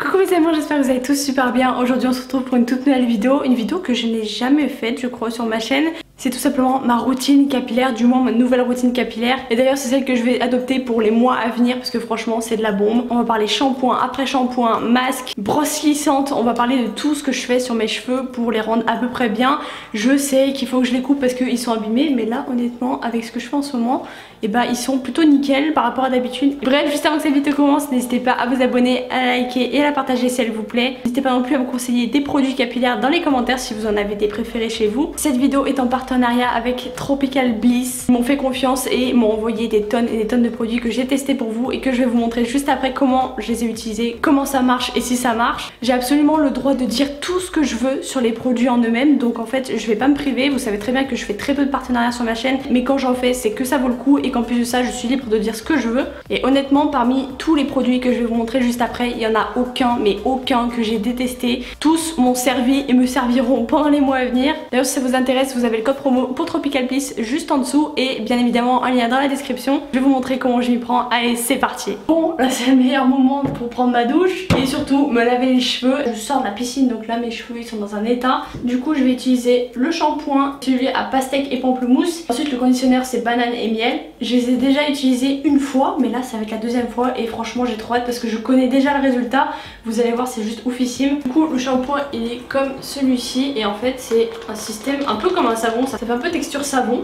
Coucou mes amis, j'espère que vous allez tous super bien. Aujourd'hui on se retrouve pour une toute nouvelle vidéo. Une vidéo que je n'ai jamais faite je crois sur ma chaîne. C'est tout simplement ma routine capillaire, du moins ma nouvelle routine capillaire. Et d'ailleurs c'est celle que je vais adopter pour les mois à venir parce que franchement c'est de la bombe. On va parler shampoing, après shampoing, masque, brosse lissante. On va parler de tout ce que je fais sur mes cheveux pour les rendre à peu près bien. Je sais qu'il faut que je les coupe parce qu'ils sont abîmés, mais là honnêtement avec ce que je fais en ce moment, et bah ils sont plutôt nickel par rapport à d'habitude. Bref, juste avant que cette vidéo commence, n'hésitez pas à vous abonner, à liker et à la partager s'il vous plaît. N'hésitez pas non plus à me conseiller des produits capillaires dans les commentaires si vous en avez des préférés chez vous. Cette vidéo est en partenariat avec Tropical Bliss. Ils m'ont fait confiance et m'ont envoyé des tonnes et des tonnes de produits que j'ai testés pour vous et que je vais vous montrer juste après comment je les ai utilisés, comment ça marche et si ça marche. J'ai absolument le droit de dire tout ce que je veux sur les produits en eux-mêmes, donc en fait je vais pas me priver. Vous savez très bien que je fais très peu de partenariats sur ma chaîne, mais quand j'en fais c'est que ça vaut le coup et qu'en plus de ça je suis libre de dire ce que je veux. Et honnêtement parmi tous les produits que je vais vous montrer juste après, il y en a aucun, mais aucun que j'ai détesté. Tous m'ont servi et me serviront pendant les mois à venir. D'ailleurs si ça vous intéresse, vous avez le code promo pour Tropical Bliss juste en dessous et bien évidemment un lien dans la description. Je vais vous montrer comment je m'y prends. Allez, c'est parti. Bon, là c'est le meilleur moment pour prendre ma douche et surtout me laver les cheveux. Je sors de la piscine donc là mes cheveux ils sont dans un état. Du coup je vais utiliser le shampoing, celui à pastèque et pamplemousse. Ensuite le conditionneur c'est banane et miel. Je les ai déjà utilisés une fois, mais là ça va être la deuxième fois et franchement j'ai trop hâte parce que je connais déjà le résultat. Vous allez voir, c'est juste oufissime. Du coup le shampoing il est comme celui-ci et en fait c'est un système un peu comme un savon. Ça fait un peu texture savon.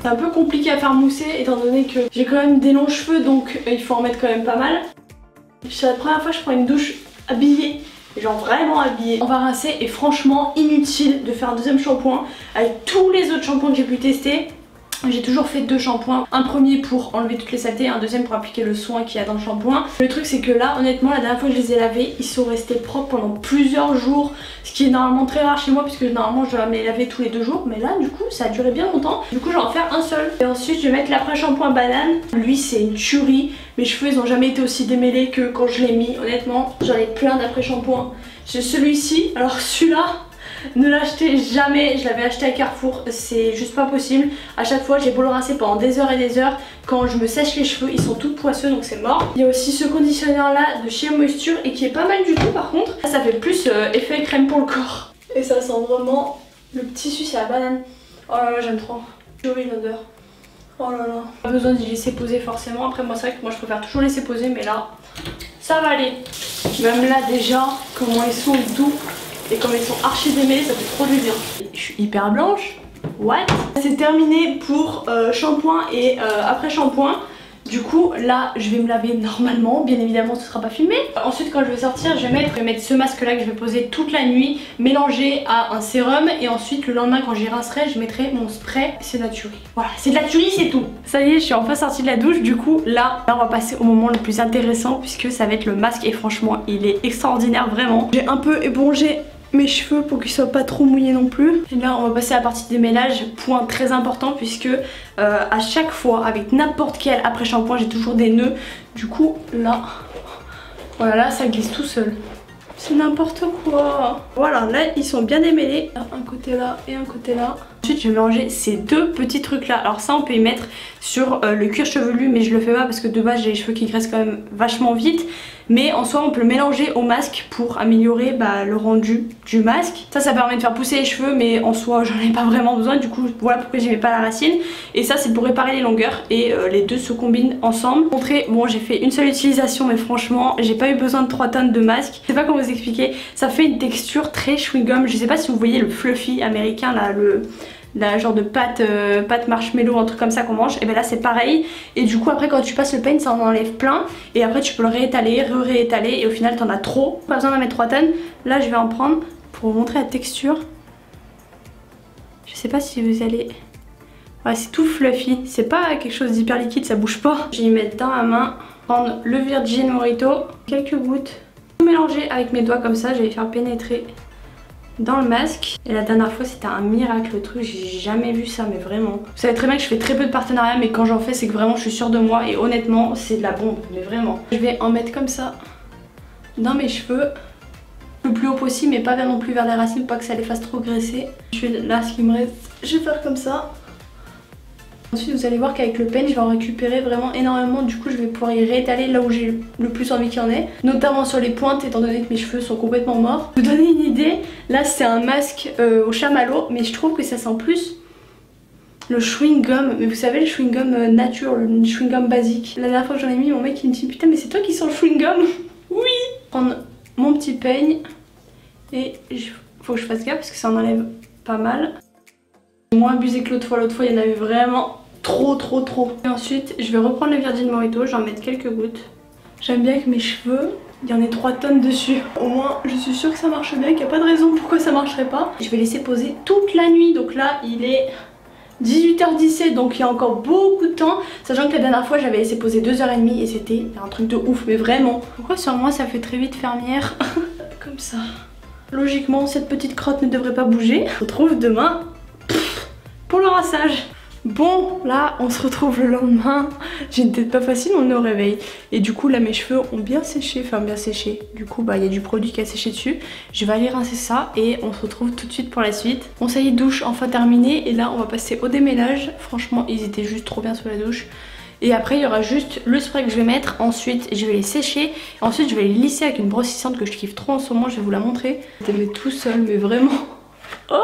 C'est un peu compliqué à faire mousser étant donné que j'ai quand même des longs cheveux, donc il faut en mettre quand même pas mal. C'est la première fois que je prends une douche habillée, genre vraiment habillée. On va rincer et franchement inutile de faire un deuxième shampoing avec tous les autres shampoings que j'ai pu tester. J'ai toujours fait deux shampoings, un premier pour enlever toutes les saletés, un deuxième pour appliquer le soin qu'il y a dans le shampoing. Le truc c'est que là honnêtement la dernière fois que je les ai lavés, ils sont restés propres pendant plusieurs jours, ce qui est normalement très rare chez moi puisque normalement je dois me les laver tous les 2 jours, mais là du coup ça a duré bien longtemps. Du coup je vais en faire un seul. Et ensuite je vais mettre l'après shampoing banane. Lui c'est une tuerie, mes cheveux ils ont jamais été aussi démêlés que quand je l'ai mis. Honnêtement j'en ai plein d'après shampoing. J'ai celui-ci, alors celui-là ne l'achetez jamais, je l'avais acheté à Carrefour, c'est juste pas possible. À chaque fois j'ai beau le rincer pendant des heures et des heures, quand je me sèche les cheveux ils sont tout poisseux donc c'est mort. Il y a aussi ce conditionneur là de chez Moisture et qui est pas mal du tout par contre. Ça fait plus effet crème pour le corps. Et ça sent vraiment le petit tissu, c'est la banane. Oh là là j'aime trop, jolie l'odeur. Oh là là. Pas besoin d'y laisser poser forcément, après moi c'est vrai que moi je préfère toujours laisser poser mais là ça va aller. Même là déjà comment ils sont doux. Et comme ils sont archi démêlés, ça fait trop du bien. Je suis hyper blanche. What? C'est terminé pour shampoing et après shampoing. Du coup là je vais me laver normalement, bien évidemment ce sera pas filmé. Ensuite quand je vais sortir je vais mettre ce masque là que je vais poser toute la nuit, mélangé à un sérum. Et ensuite le lendemain quand j'y rincerai je mettrai mon spray. C'est de la tuerie. Voilà, c'est de la tuerie, c'est tout. Ça y est, je suis enfin sortie de la douche. Du coup là on va passer au moment le plus intéressant puisque ça va être le masque. Et franchement il est extraordinaire vraiment. J'ai un peu épongé mes cheveux pour qu'ils soient pas trop mouillés non plus. Et là on va passer à la partie des ménages, point très important puisque à chaque fois avec n'importe quel après shampoing j'ai toujours des nœuds. Du coup là, voilà, là ça glisse tout seul. C'est n'importe quoi. Voilà, là ils sont bien démêlés. Un côté là et un côté là. Ensuite je vais mélanger ces deux petits trucs là. Alors ça on peut y mettre sur le cuir chevelu, mais je le fais pas parce que de base j'ai les cheveux qui graissent quand même vachement vite. Mais en soi on peut le mélanger au masque pour améliorer le rendu du masque. Ça permet de faire pousser les cheveux, mais en soi j'en ai pas vraiment besoin. Du coup voilà pourquoi j'y mets pas la racine. Et ça c'est pour réparer les longueurs et les deux se combinent ensemble. Bon j'ai fait une seule utilisation mais franchement j'ai pas eu besoin de 3 tonnes de masque. Je sais pas comment vous expliquer, ça fait une texture très chewing-gum. Je sais pas si vous voyez le fluffy américain là, la genre de pâte marshmallow, un truc comme ça qu'on mange. Et bien là c'est pareil. Et du coup après quand tu passes le paint ça en enlève plein. Et après tu peux le réétaler, réétaler. Et au final t'en as trop. Pas besoin d'en mettre 3 tonnes. Là je vais en prendre pour vous montrer la texture. Je sais pas si vous allez... Ouais c'est tout fluffy. C'est pas quelque chose d'hyper liquide, ça bouge pas. Je vais y mettre dans ma main. Prendre le Virgin Mojito. Quelques gouttes. Tout mélanger avec mes doigts comme ça. Je vais faire pénétrer dans le masque. Et la dernière fois c'était un miracle le truc, j'ai jamais vu ça mais vraiment. Vous savez très bien que je fais très peu de partenariats mais quand j'en fais c'est que vraiment je suis sûre de moi et honnêtement c'est de la bombe, mais vraiment. Je vais en mettre comme ça dans mes cheveux, le plus haut possible mais pas non plus vers les racines, pas que ça les fasse trop graisser. Je fais là ce qui me reste, je vais faire comme ça. Ensuite vous allez voir qu'avec le pen je vais en récupérer vraiment énormément. Du coup je vais pouvoir y réétaler là où j'ai le plus envie qu'il y en ait, notamment sur les pointes étant donné que mes cheveux sont complètement morts. Pour vous donner une idée, là c'est un masque au chamallow, mais je trouve que ça sent plus le chewing gum, mais vous savez le chewing gum nature, le chewing gum basique. La dernière fois que j'en ai mis, mon mec il me dit putain mais c'est toi qui sens le chewing gum. Oui. Prendre mon petit peigne et faut que je fasse gaffe parce que ça en enlève pas mal. Moins abusé que l'autre fois il y en avait vraiment trop. Et ensuite je vais reprendre le Virgin Mojito, j'en mets quelques gouttes. J'aime bien que mes cheveux, il y en ait 3 tonnes dessus. Au moins je suis sûre que ça marche bien, qu'il n'y a pas de raison pourquoi ça marcherait pas. Je vais laisser poser toute la nuit, donc là il est 18h17, donc il y a encore beaucoup de temps. Sachant que la dernière fois j'avais laissé poser 2h30 et c'était un truc de ouf, mais vraiment. Pourquoi sur moi ça fait très vite fermière? Comme ça. Logiquement cette petite crotte ne devrait pas bouger. On se retrouve demain pour le rinçage. Bon, là on se retrouve le lendemain. J'ai une tête pas facile, on est au réveil. Et du coup là mes cheveux ont bien séché, enfin bien séché. Du coup bah il y a du produit qui a séché dessus. Je vais aller rincer ça et on se retrouve tout de suite pour la suite. Bon ça y est, douche enfin terminée. Et là on va passer au démêlage. Franchement ils étaient juste trop bien sous la douche. Et après il y aura juste le spray que je vais mettre. Ensuite je vais les sécher. Ensuite je vais les lisser avec une brossissante que je kiffe trop en ce moment. Je vais vous la montrer. Je vais mettre tout seul mais vraiment. Oh,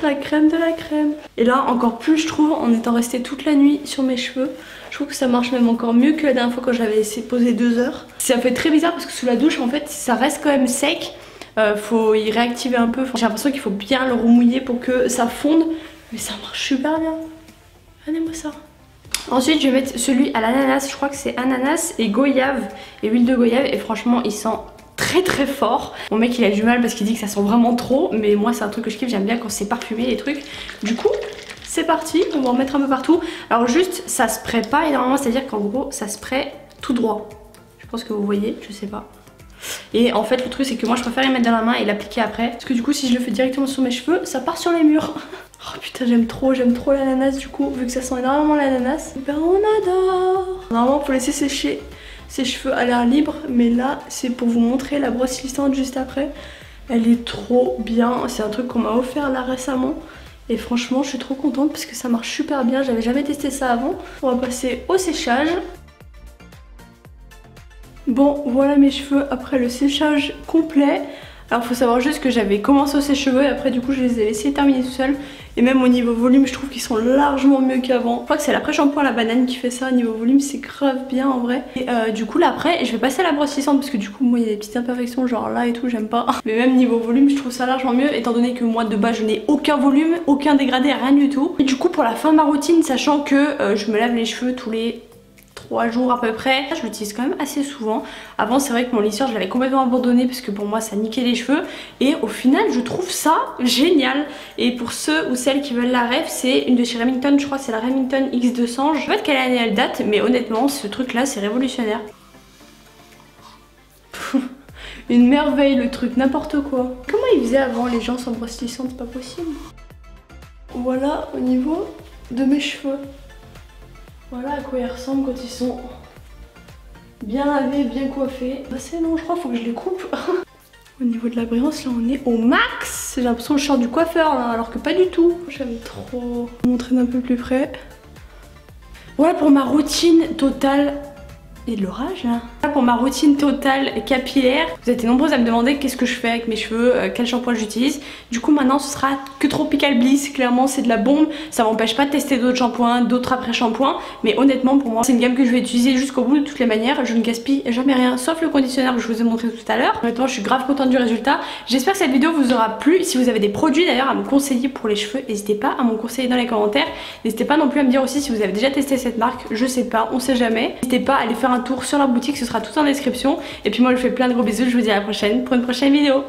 la crème de la crème. Et là encore plus je trouve, en étant restée toute la nuit sur mes cheveux, je trouve que ça marche même encore mieux que la dernière fois quand je l'avais laissé poser 2 heures. Ça fait très bizarre parce que sous la douche en fait ça reste quand même sec. Faut y réactiver un peu. J'ai l'impression qu'il faut bien le remouiller pour que ça fonde. Mais ça marche super bien. Regardez-moi ça. Ensuite je vais mettre celui à l'ananas, je crois que c'est ananas et goyave et huile de goyave. Et franchement il sent très fort. Mon mec il a du mal parce qu'il dit que ça sent vraiment trop, mais moi c'est un truc que je kiffe, j'aime bien quand c'est parfumé les trucs. Du coup c'est parti, on va en mettre un peu partout. Alors juste ça spray pas énormément, c'est à dire qu'en gros ça spray tout droit. Je pense que vous voyez, je sais pas. Et en fait le truc c'est que moi je préfère les mettre dans la main et l'appliquer après, parce que du coup si je le fais directement sur mes cheveux ça part sur les murs. Oh putain j'aime trop l'ananas du coup, vu que ça sent énormément l'ananas. Ben on adore. Normalement faut laisser sécher ses cheveux à l'air libre, mais là c'est pour vous montrer la brosse lissante juste après. Elle est trop bien, c'est un truc qu'on m'a offert là récemment et franchement je suis trop contente parce que ça marche super bien, j'avais jamais testé ça avant. On va passer au séchage. Bon voilà mes cheveux après le séchage complet. Alors faut savoir juste que j'avais commencé au sèche-cheveux et après du coup je les ai laissés terminer tout seul. Et même au niveau volume je trouve qu'ils sont largement mieux qu'avant. Je crois que c'est l'après-shampoing la banane qui fait ça. Au niveau volume c'est grave bien en vrai. Et du coup là après je vais passer à la brosse lissante parce que du coup moi il y a des petites imperfections genre là et tout, j'aime pas. Mais même niveau volume je trouve ça largement mieux étant donné que moi de base je n'ai aucun volume, aucun dégradé, rien du tout. Et du coup pour la fin de ma routine, sachant que je me lave les cheveux tous les 3 jours à peu près, je l'utilise quand même assez souvent. Avant c'est vrai que mon lisseur je l'avais complètement abandonné parce que pour moi ça niquait les cheveux, et au final je trouve ça génial. Et pour ceux ou celles qui veulent la ref, c'est une de chez Remington, je crois que c'est la Remington X200. Je sais pas de quelle année elle date, mais honnêtement ce truc là c'est révolutionnaire. Une merveille le truc, n'importe quoi. Comment ils faisaient avant les gens sans brosse lissante, c'est pas possible. Voilà au niveau de mes cheveux. Voilà à quoi ils ressemblent quand ils sont bien lavés, bien coiffés. Bah c'est long, je crois, faut que je les coupe. Au niveau de la brillance, là on est au max. J'ai l'impression que je sors du coiffeur là, alors que pas du tout. J'aime trop. Je vais vous montrer d'un peu plus près. Voilà pour ma routine totale. Et de l'orage là. Voilà pour ma routine totale capillaire. Vous êtes nombreuses à me demander qu'est-ce que je fais avec mes cheveux, quel shampoing j'utilise. Du coup maintenant ce sera que Tropical Bliss, clairement c'est de la bombe. Ça m'empêche pas de tester d'autres shampoings, d'autres après shampoings. Mais honnêtement pour moi c'est une gamme que je vais utiliser jusqu'au bout de toutes les manières. Je ne gaspille jamais rien sauf le conditionneur que je vous ai montré tout à l'heure. Honnêtement je suis grave contente du résultat. J'espère que cette vidéo vous aura plu. Si vous avez des produits d'ailleurs à me conseiller pour les cheveux, n'hésitez pas à m'en conseiller dans les commentaires. N'hésitez pas non plus à me dire aussi si vous avez déjà testé cette marque, je sais pas, on sait jamais. N'hésitez pas à aller faire un tour sur leur boutique, ce sera tout en description. Et puis moi je vous fais plein de gros bisous, je vous dis à la prochaine pour une prochaine vidéo.